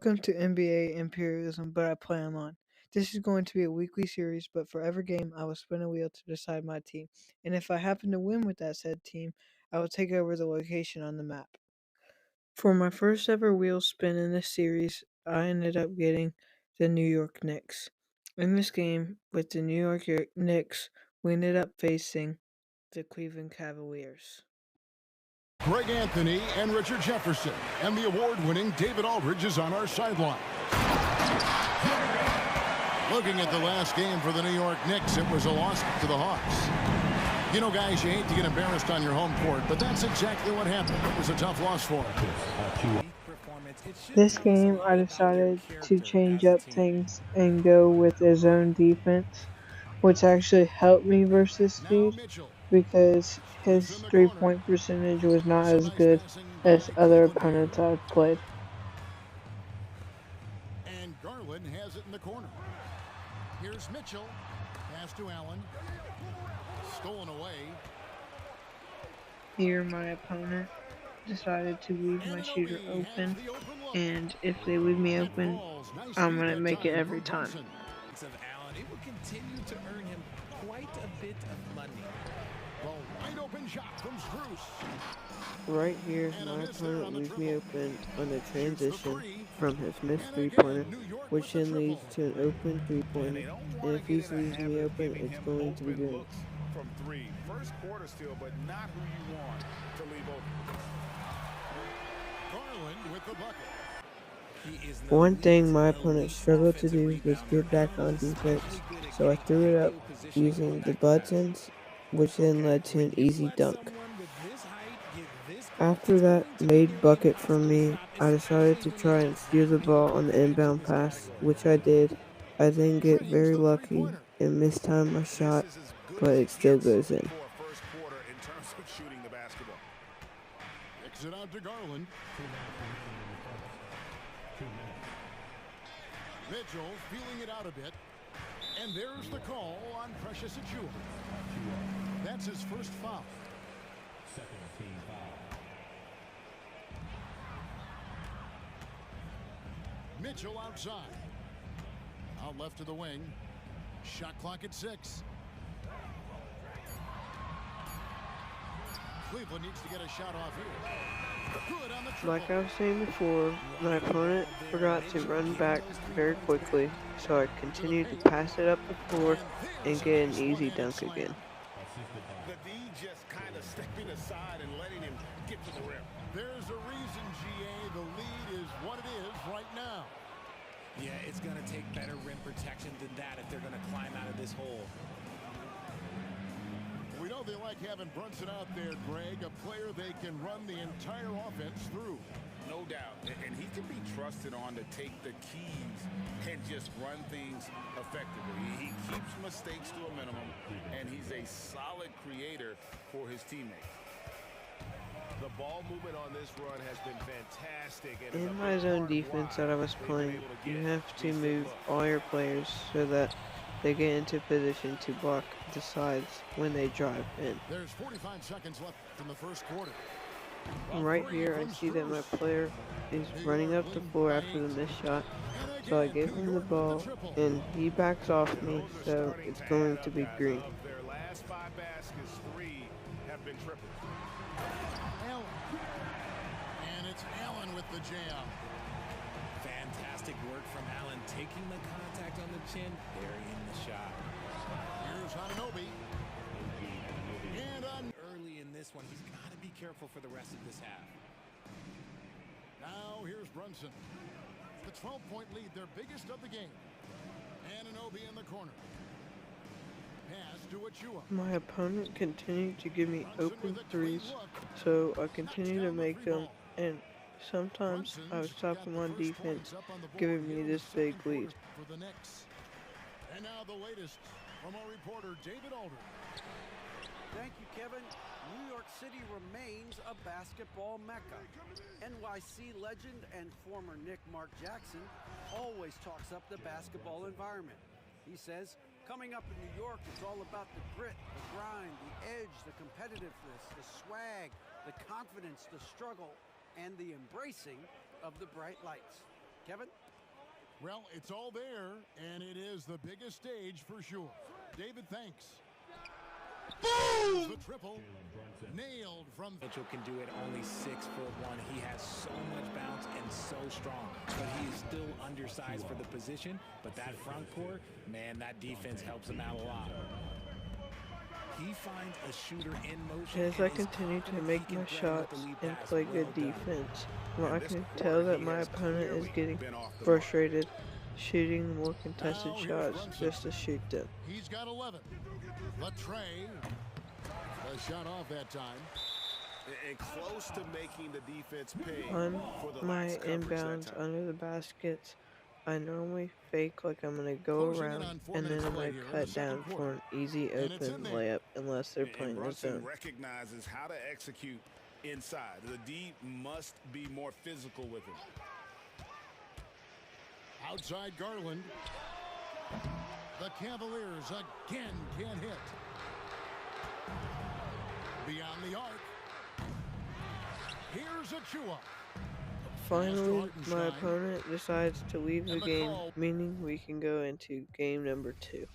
Welcome to NBA imperialism, but I play online. This is going to be a weekly series, but for every game, I will spin a wheel to decide my team. And if I happen to win with that said team, I will take over the location on the map. For my first ever wheel spin in this series, I ended up getting the New York Knicks. In this game, with the New York Knicks, we ended up facing the Cleveland Cavaliers. Greg Anthony and Richard Jefferson, and the award-winning David Aldridge is on our sideline. Looking at the last game for the New York Knicks, it was a loss to the Hawks. You know, guys, you hate to get embarrassed on your home court, but that's exactly what happened. It was a tough loss for them. This game, I decided to change up things and go with a zone defense, which actually helped me versus this dude because his three-point percentage was not as good as other opponents I've played. And Garland has it in the corner. Here's Mitchell. Pass to Allen. Stolen away. Here, my opponent decided to leave my shooter open, and if they leave me open, I'm going to make it every time. It will continue to earn him quite a bit of money. Wide open shot from Spruce. Right here, my opponent leaves me open on a transition from his missed three-pointer, which then leads to an open three-pointer, and if he leaves me open, it's going to be green. From three. First quarter still, but not who you want to leave open. Garland with the bucket. One thing my opponent struggled to do was get back on defense, so I threw it up using the buttons, which then led to an easy dunk. After that made bucket from me, I decided to try and steal the ball on the inbound pass, which I did. I then get very lucky and mistime my shot, but it still goes in. Exit out to Garland. Mitchell feeling it out a bit. And there's the call on Precious Achiuwa. That's his first foul. Second team foul. Mitchell outside. Out left to the wing. Shot clock at 6. Cleveland needs to get a shot off here. Good on the triple. Like I was saying before, my opponent forgot to run back very quickly, so I continued to pass it up the floor and get an easy dunk again. The D just kind of stepping aside and letting him get to the rim. There's a reason, GA, the lead is what it is right now. Yeah, it's going to take better rim protection than that if they're going to climb out of this hole. We know they like having Brunson out there, Greg, a player they can run the entire offense through. No doubt. And he can be trusted on to take the keys and just run things effectively. He keeps mistakes to a minimum, and he's a solid creator for his teammates. The ball movement on this run has been fantastic. In my zone defense that I was playing, you have to move all your players so that they get into position to block the sides when they drive in. There's 45 seconds left in the first quarter. Right here, I see that my player is running up the floor after the missed shot, so I give him the ball, and he backs off me, so it's going to be green. Of their last 5 baskets, 3 have been triples. Allen. And it's Allen with the jam. Fantastic work from Allen, taking the contact on the chin, burying the shot. Here's Anunoby. And Early in this one, he's got to be careful for the rest of this half. now here's Brunson. The 12-point lead, their biggest of the game. Anunoby in the corner. Pass to Achiuwa. My opponent continued to give me open threes, so I continued to make them, and sometimes I would stop them on defense, giving me this big lead. For the Knicks. And now the latest from our reporter, David Aldridge. Thank you, Kevin. New York City remains a basketball mecca. NYC legend and former Knick Mark Jackson always talks up the basketball environment. He says, coming up in New York, it's all about the grit, the grind, the edge, the competitiveness, the swag, the confidence, the struggle, and the embracing of the bright lights. Kevin? Well, it's all there, and it is the biggest stage for sure. David, thanks. Boom! The triple nailed from Mitchell can do it, only 6'1". He has so much bounce and so strong, but he is still undersized for the position. But that front court, man, that defense helps him out a lot. He finds a shooter in motion. As I continue to make my shots and play good defense, I can tell that my opponent is getting frustrated, shooting more contested shots just to shoot them. He's got 11. The tray. A shot off that time. And close to making the defense pay On for the my lax coverage that inbounds time. under the baskets, I normally fake like I'm going to go Closing in around on 4 and then minutes I'm to play going here to in the cut second down for quarter. an easy And it's in open there. layup unless they're And playing the Brunson zone. recognizes how to execute inside. The D must be more physical with him. Outside Garland. The Cavaliers again can't hit. Beyond the arc. Here's Achua. Finally, my opponent decides to leave the game, meaning we can go into game number 2.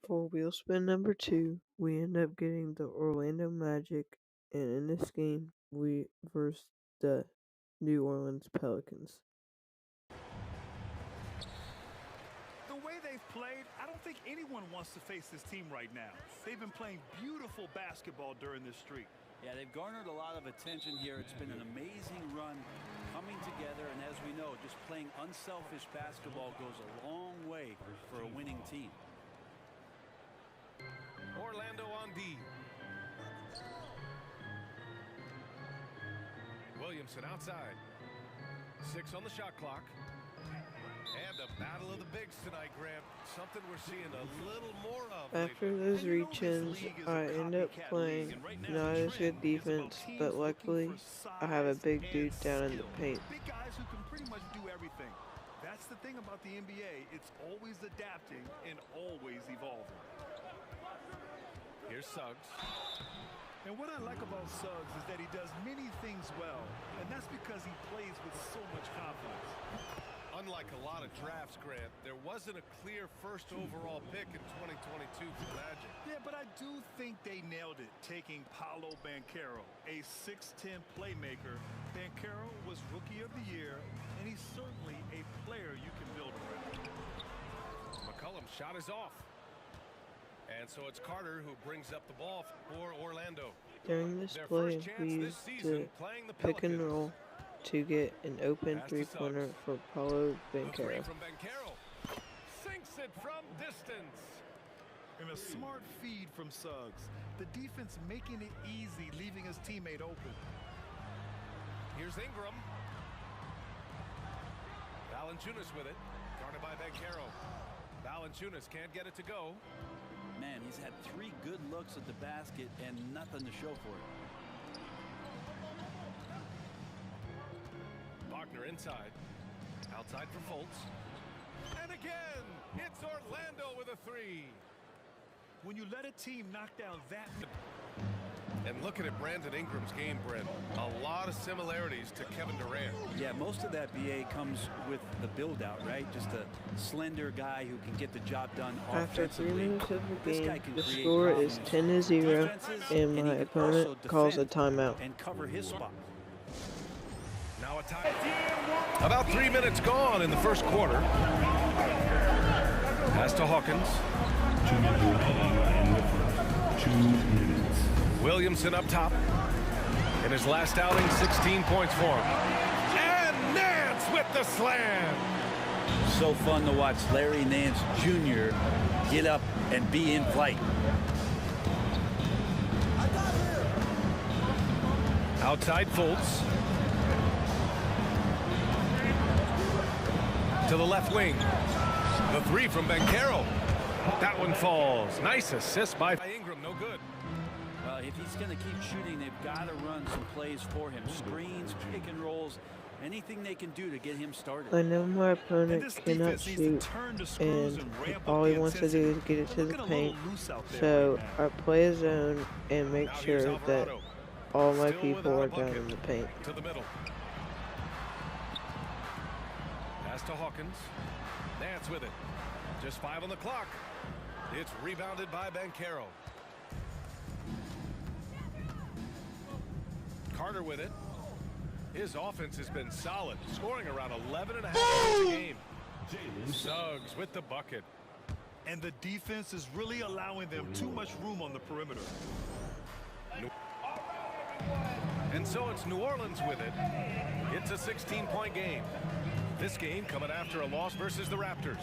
For wheel spin number 2, we end up getting the Orlando Magic, and in this game, we versus the New Orleans Pelicans. The way they've played, I don't think anyone wants to face this team right now. They've been playing beautiful basketball during this streak. Yeah, they've garnered a lot of attention here. It's been an amazing run coming together, and as we know, just playing unselfish basketball goes a long way for a winning team. Orlando on D. Williamson outside. 6 on the shot clock. And a battle of the bigs tonight, Graham. Something we're seeing a little more of After lately. those reach-ins, I end up playing not as good defense, but luckily, I have a big dude down in the paint. Big guys who can pretty much do everything. That's the thing about the NBA. It's always adapting and always evolving. Here's Suggs. And what I like about Suggs is that he does many things well, and that's because he plays with so much confidence. Unlike a lot of drafts, Grant, there wasn't a clear first overall pick in 2022 for the Magic. Yeah, but I do think they nailed it, taking Paolo Banchero, a 6'10 playmaker. Banchero was Rookie of the Year, and he's certainly a player you can build around. McCollum's shot is off. And so it's Carter who brings up the ball for Orlando. During this Their play, first chance we this used season to playing the pick and Pelicans. roll to get an open Pass to three-pointer Suggs. for Paulo The three Banchero. from Banchero. Sinks it from distance. And a smart feed from Suggs. The defense making it easy, leaving his teammate open. Here's Ingram. Valanciunas with it. Guarded by Banchero. Valanciunas can't get it to go. Man, he's had 3 good looks at the basket and nothing to show for it. Wagner inside. Outside for Fultz. And again, it's Orlando with a 3. When you let a team knock down that... And looking at Brandon Ingram's game, Brent, a lot of similarities to Kevin Durant. Yeah, most of that BA comes with the build-out, right? Just a slender guy who can get the job done After 3 offensively. minutes of the This guy game, can the create score is problems 10-0, defenses, and he my can opponent also calls a defend timeout. and cover his spot. Now a tie. About 3 minutes gone in the first quarter. Pass to Hawkins. 2 minutes. Williamson up top. In his last outing, 16 points for him. And Nance with the slam. So fun to watch Larry Nance Jr. get up and be in flight. Outside Fultz. To the left wing. The 3 from Banchero. That one falls. Nice assist by Ingram. No good. If he's going to keep shooting, they've got to run some plays for him. Screens, pick and rolls, anything they can do to get him started. I know my And opponent this cannot defense needs shoot, to turn the screws and ramp up all the he wants to do intensity. is get it to They're the looking a little paint. loose out there So right now. I play a zone and make Now here's sure that Alvarado. All my Still people without a are down bucket. in the paint. To the middle. Pass to Hawkins. Nance with it. Just 5 on the clock. It's rebounded by Banchero. Carter with it. His offense has been solid, scoring around 11.5 points a game. Suggs with the bucket. And the defense is really allowing them too much room on the perimeter. And so it's New Orleans with it. It's a 16-point game. This game coming after a loss versus the Raptors.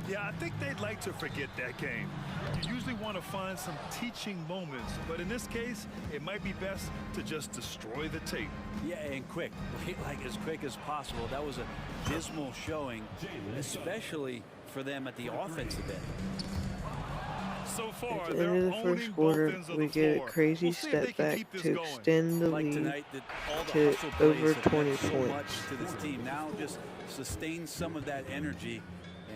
Yeah, I think they'd like to forget that game. You usually want to find some teaching moments, but in this case, it might be best to just destroy the tape. Yeah, and quick, like as quick as possible. That was a dismal showing, especially for them at the offensive end. So far, At the they're end of the owning first both quarter, ends of we the get a floor. crazy We'll see if they step can back keep this to going. extend the Like lead tonight, that all the to hustle plays over have 20 meant so much points. to this team. Now just sustain some of that energy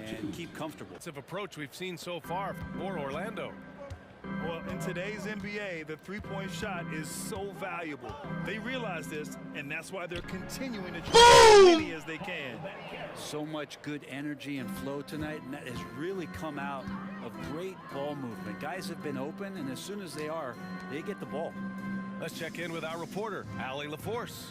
and keep comfortable. It's an approach we've seen so far for Orlando. Well, in today's NBA, the three-point shot is so valuable. They realize this, and that's why they're continuing to try as many as they can. So much good energy and flow tonight, and that has really come out of great ball movement. Guys have been open, and as soon as they are, they get the ball. Let's check in with our reporter, Allie LaForce.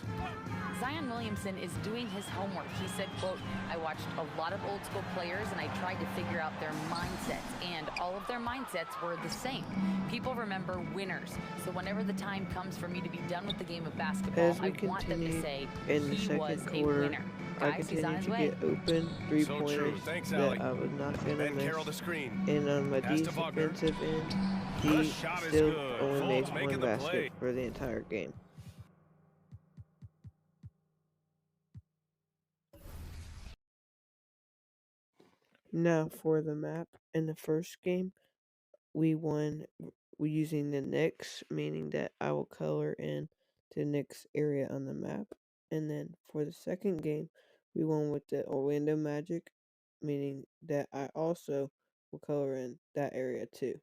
Zion Williamson is doing his homework. He said, quote, I watched a lot of old school players and I tried to figure out their mindsets, and all of their mindsets were the same. People remember winners. So whenever the time comes for me to be done with the game of basketball, As we I want them to continue say in the he was second a quarter, winner. I Guys, he's on continue his to way. get open So three-pointers true. Thanks, that Allie. I was not going to Banchero miss. the screen. And on my Pass to Wagner. defensive end, The he shot is still good. only Fultz made making one the basket play. for the entire game. Now for the map. In the first game, we won using the Knicks, meaning that I will color in the Knicks area on the map. And then for the second game, we won with the Orlando Magic, meaning that I also will color in that area too.